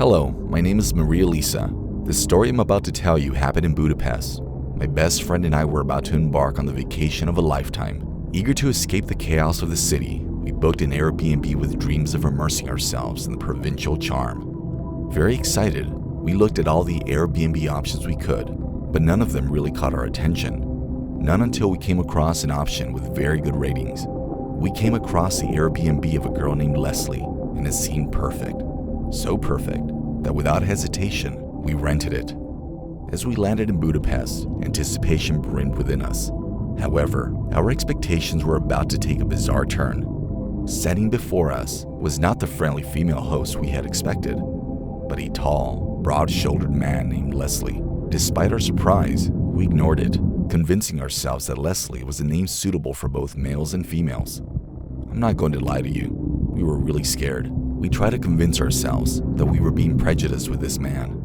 Hello, my name is Maria Lisa. The story I'm about to tell you happened in Budapest. My best friend and I were about to embark on the vacation of a lifetime. Eager to escape the chaos of the city, we booked an AirBNB with dreams of immersing ourselves in the provincial charm. Very excited, we looked at all the AirBNB options we could, but none of them really caught our attention. None until we came across an option with very good ratings. We came across the AirBNB of a girl named Leslie, and it seemed perfect. So perfect that without hesitation, we rented it. As we landed in Budapest, anticipation brimmed within us. However, our expectations were about to take a bizarre turn. Standing before us was not the friendly female host we had expected, but a tall, broad-shouldered man named Leslie. Despite our surprise, we ignored it, convincing ourselves that Leslie was a name suitable for both males and females. I'm not going to lie to you, we were really scared. We tried to convince ourselves that we were being prejudiced with this man,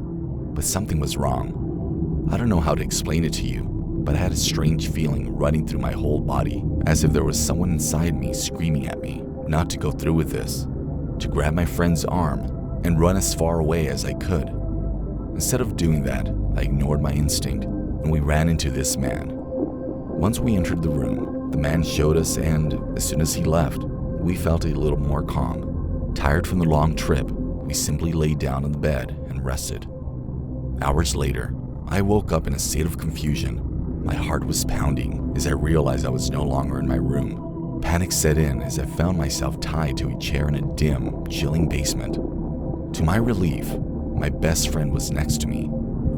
but something was wrong. I don't know how to explain it to you, but I had a strange feeling running through my whole body, as if there was someone inside me screaming at me not to go through with this, to grab my friend's arm and run as far away as I could. Instead of doing that, I ignored my instinct, and we ran into this man. Once we entered the room, the man showed us, and as soon as he left, we felt a little more calm. Tired from the long trip, we simply lay down on the bed and rested. Hours later, I woke up in a state of confusion. My heart was pounding as I realized I was no longer in my room. Panic set in as I found myself tied to a chair in a dim, chilling basement. To my relief, my best friend was next to me,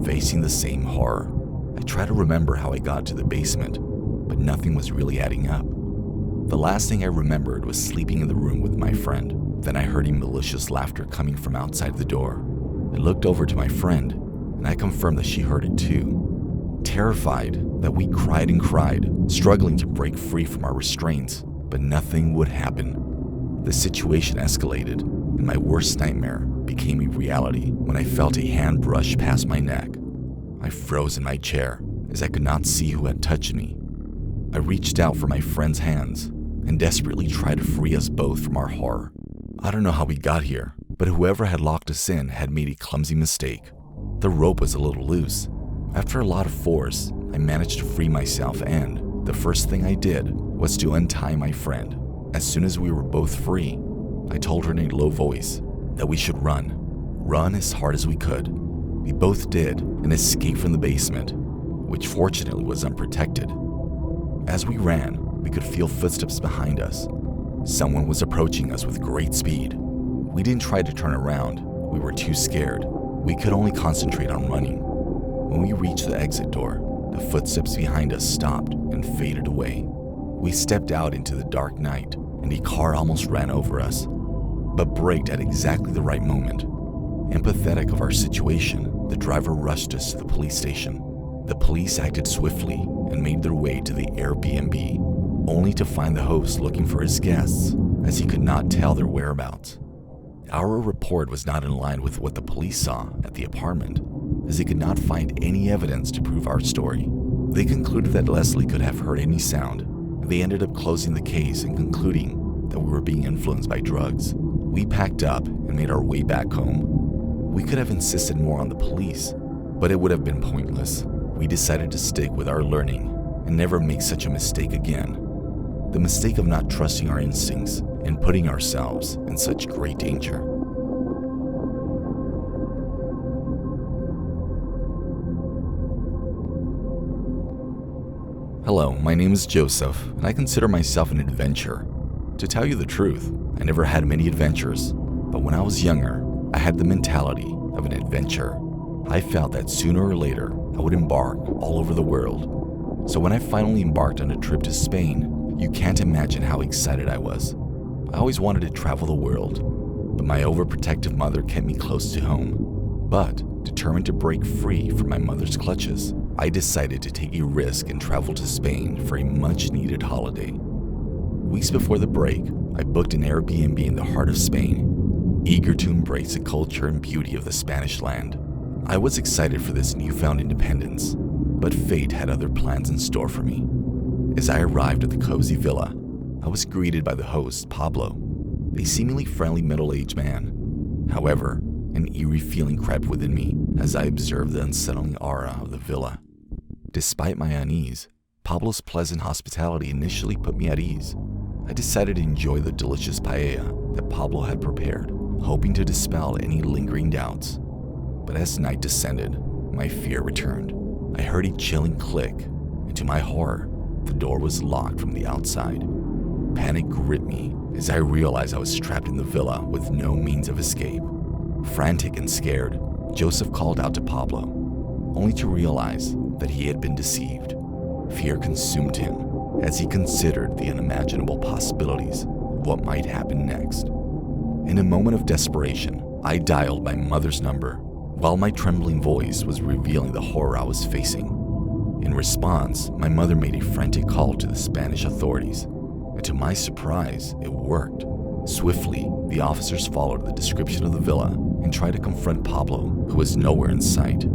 facing the same horror. I tried to remember how I got to the basement, but nothing was really adding up. The last thing I remembered was sleeping in the room with my friend. Then I heard a malicious laughter coming from outside the door. I looked over to my friend, and I confirmed that she heard it too. Terrified that we cried and cried, struggling to break free from our restraints, but nothing would happen. The situation escalated, and my worst nightmare became a reality when I felt a hand brush past my neck. I froze in my chair as I could not see who had touched me. I reached out for my friend's hands and desperately tried to free us both from our horror. I don't know how we got here, but whoever had locked us in had made a clumsy mistake. The rope was a little loose. After a lot of force, I managed to free myself, and the first thing I did was to untie my friend. As soon as we were both free, I told her in a low voice that we should run as hard as we could. We both did and escaped from the basement, which fortunately was unprotected. As we ran, we could feel footsteps behind us. Someone was approaching us with great speed. We didn't try to turn around. We were too scared. We could only concentrate on running. When we reached the exit door, the footsteps behind us stopped and faded away. We stepped out into the dark night, and a car almost ran over us, but braked at exactly the right moment. Empathetic of our situation, the driver rushed us to the police station. The police acted swiftly and made their way to the AirBNB, only to find the host looking for his guests, as he could not tell their whereabouts. Our report was not in line with what the police saw at the apartment, as they could not find any evidence to prove our story. They concluded that Leslie could have heard any sound. They ended up closing the case and concluding that we were being influenced by drugs. We packed up and made our way back home. We could have insisted more on the police, but it would have been pointless. We decided to stick with our learning and never make such a mistake again. The mistake of not trusting our instincts and putting ourselves in such great danger. Hello, my name is Joseph, and I consider myself an adventurer. To tell you the truth, I never had many adventures, but when I was younger, I had the mentality of an adventurer. I felt that sooner or later, I would embark all over the world. So when I finally embarked on a trip to Spain, you can't imagine how excited I was. I always wanted to travel the world, but my overprotective mother kept me close to home. But, determined to break free from my mother's clutches, I decided to take a risk and travel to Spain for a much-needed holiday. Weeks before the break, I booked an AirBNB in the heart of Spain, eager to embrace the culture and beauty of the Spanish land. I was excited for this newfound independence, but fate had other plans in store for me. As I arrived at the cozy villa, I was greeted by the host, Pablo, a seemingly friendly middle-aged man. However, An eerie feeling crept within me as I observed the unsettling aura of the villa. Despite my unease, Pablo's pleasant hospitality initially put me at ease. I decided to enjoy the delicious paella that Pablo had prepared, hoping to dispel any lingering doubts. But as night descended, my fear returned. I heard a chilling click, and to my horror, the door was locked from the outside. Panic gripped me as I realized I was trapped in the villa with no means of escape. Frantic and scared, Joseph called out to Pablo, only to realize that he had been deceived. Fear consumed him as he considered the unimaginable possibilities of what might happen next. In a moment of desperation, I dialed my mother's number while my trembling voice was revealing the horror I was facing. In response, my mother made a frantic call to the Spanish authorities, and to my surprise, it worked. Swiftly, the officers followed the description of the villa and tried to confront Pablo, who was nowhere in sight.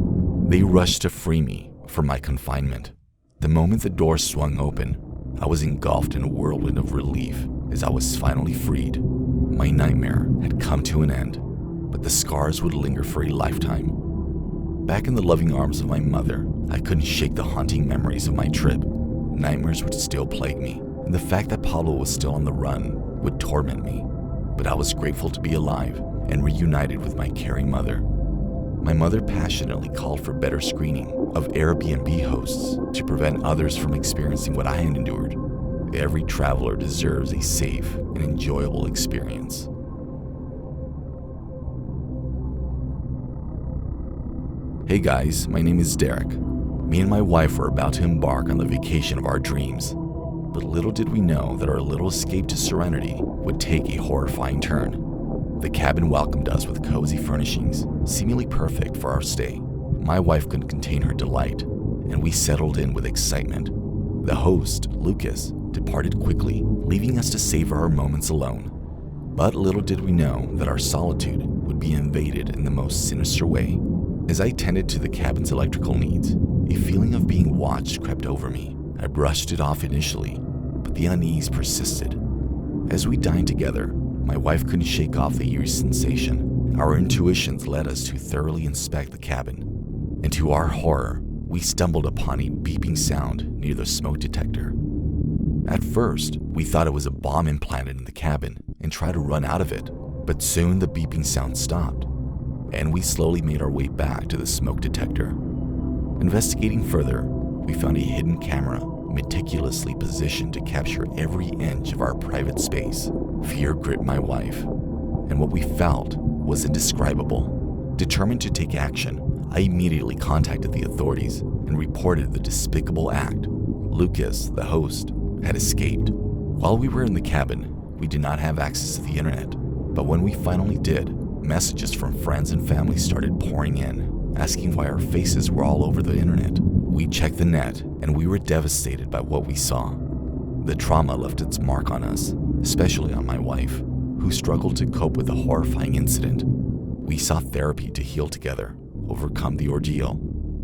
They rushed to free me from my confinement. The moment the door swung open, I was engulfed in a whirlwind of relief as I was finally freed. My nightmare had come to an end, but the scars would linger for a lifetime. Back in the loving arms of my mother, I couldn't shake the haunting memories of my trip. Nightmares would still plague me, and the fact that Pablo was still on the run would torment me. But I was grateful to be alive and reunited with my caring mother. My mother passionately called for better screening of AirBNB hosts to prevent others from experiencing what I had endured. Every traveler deserves a safe and enjoyable experience. Hey guys, my name is Derek. Me and my wife were about to embark on the vacation of our dreams. But little did we know that our little escape to serenity would take a horrifying turn. The cabin welcomed us with cozy furnishings, seemingly perfect for our stay. My wife couldn't contain her delight, and we settled in with excitement. The host, Lucas, departed quickly, leaving us to savor our moments alone. But little did we know that our solitude would be invaded in the most sinister way. As I tended to the cabin's electrical needs, a feeling of being watched crept over me. I brushed it off initially, but the unease persisted. As we dined together, my wife couldn't shake off the eerie sensation. Our intuitions led us to thoroughly inspect the cabin, and to our horror, we stumbled upon a beeping sound near the smoke detector. At first, we thought it was a bomb implanted in the cabin and tried to run out of it, but soon the beeping sound stopped, and we slowly made our way back to the smoke detector. Investigating further, we found a hidden camera meticulously positioned to capture every inch of our private space. Fear gripped my wife, and what we felt was indescribable. Determined to take action, I immediately contacted the authorities and reported the despicable act. Lucas, the host, had escaped. While we were in the cabin, we did not have access to the internet, but when we finally did, messages from friends and family started pouring in, asking why our faces were all over the internet. We checked the net, and we were devastated by what we saw. The trauma left its mark on us, especially on my wife, who struggled to cope with the horrifying incident. We sought therapy to heal together, overcome the ordeal,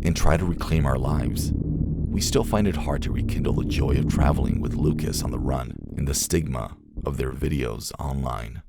and try to reclaim our lives. We still find it hard to rekindle the joy of traveling with Lucas on the run and the stigma of their videos online.